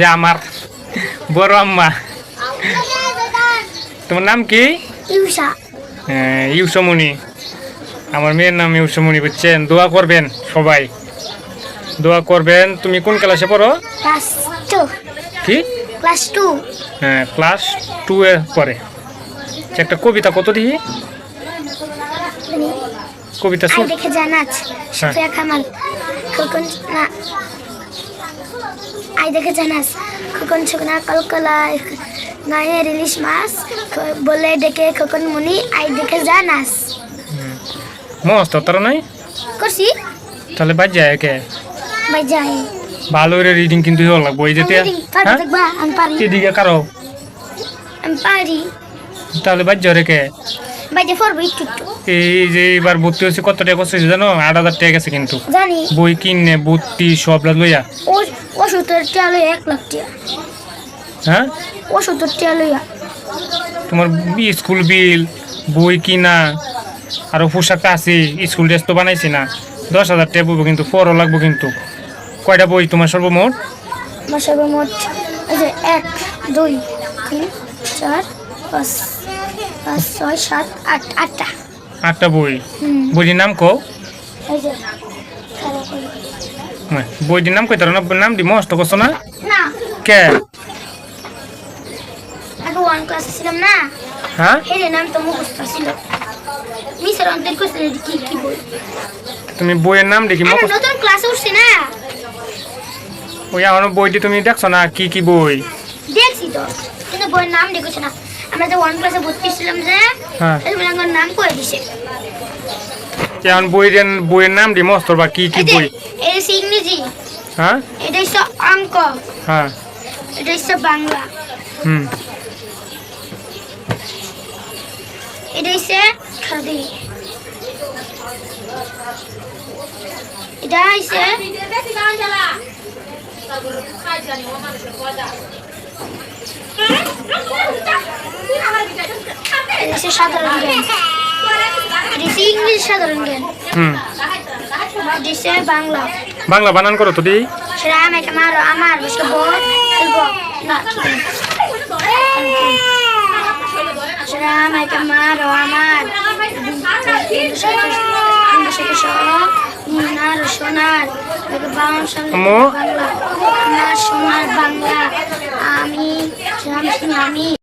যে আমার বড় আম্মা। তোমার নাম কি? ইউসা। হ্যাঁ, ইউসমণি। আমার মেয়ের নাম ইউসমণি, বুঝছেন? দোয়া করবেন সবাই, দোয়া করবেন। তুমি কোন ক্লাসে পড়ো? ক্লাস 2। কি? ক্লাস 2। হ্যাঁ, ক্লাস 2 এ পড়ে। আচ্ছা, একটা কবিতা কত দিই? কবিতা আই শুন। দেখে জানাচ সুফিয়া কামাল খোকন না আই দেখে জানাস খোকন শুকনা কলকলা নয়ে রিলিশ মাছ বলে ডেকে খোকন মুনি আই দেখে জানাস মস্ত তোর নাই করছি তাহলে বাদ যায় কে ভাই যাই ভালো করে রিডিং কিন্তু হওয়া লাগবে। এই যেতে পারি দেখবা আমি পারি এদিকে কারো আমি পারি তাহলে বাদ যায় কে? ভাই যে পড়বো একটু একটু এই যে এবার ভর্তি হয়েছে, কত টাকা খরচ হয়েছে জানো? 8,000 টাকা গেছে কিন্তু জানি। বই কিনে ভর্তি সব লইয়া। ওষুধের টিয়া লইয়া 1 লাখ টিয়া। হ্যাঁ, ওষুধের টিয়া লইয়া তোমার স্কুল বিল, বই কিনা, আরো পোশাক আছে, স্কুল ড্রেস তো বানাইছি না। 10,000 টাকা বইব কিন্তু, পরও লাগবো কিন্তু। কয়টা বই তোমার সর্বমোট? আমার সর্বমোট এই যে 1 2 3 4 5 5 6 7 8 8টা 8টা বই। বইটির নাম কও। এই যে বইটির নাম কইতার না? নাম দি মস্ত করছো না না কে? আগে 1 ক্লাসে ছিলাম না, হ্যাঁ, এর নাম তো মুখস্থ ছিল। মিসের অন্তর কোশ্চেন কি কি বই তুমি বইয়ের নাম দেখি আমি মুখস্থ। নতুন ক্লাসে উঠছি না, ওই আমার বইটি তুমি দেখছো না? কি কি বই? দেখছি তো, কিন্তু বইয়ের নাম দেখছি না। আমরা যে 1 ক্লাসে ভর্তি ছিলাম যে, হ্যাঁ, এই আমার নাম কই দিছে। এখন বইয়ের নাম দি মস্ত বা কি কি এই যে বই? এটা হচ্ছে ইংরেজি, হ্যাঁ এটা হচ্ছে অঙ্ক, হ্যাঁ, এটা হচ্ছে বাংলা, হুম, এটা হচ্ছে খাদি, এটা হচ্ছে সাধারণ জ্ঞান, এটা হচ্ছে ইংলিশ সাধারণ জ্ঞান, হুম। এটা হচ্ছে বাংলা। বাংলা বানান করো তো দি। সেটা আমাকে মারো আমার বসে বল না সেটা আমাকে মারো আমার সোনার বাংলা আমার সোনার বাংলা আমি আমি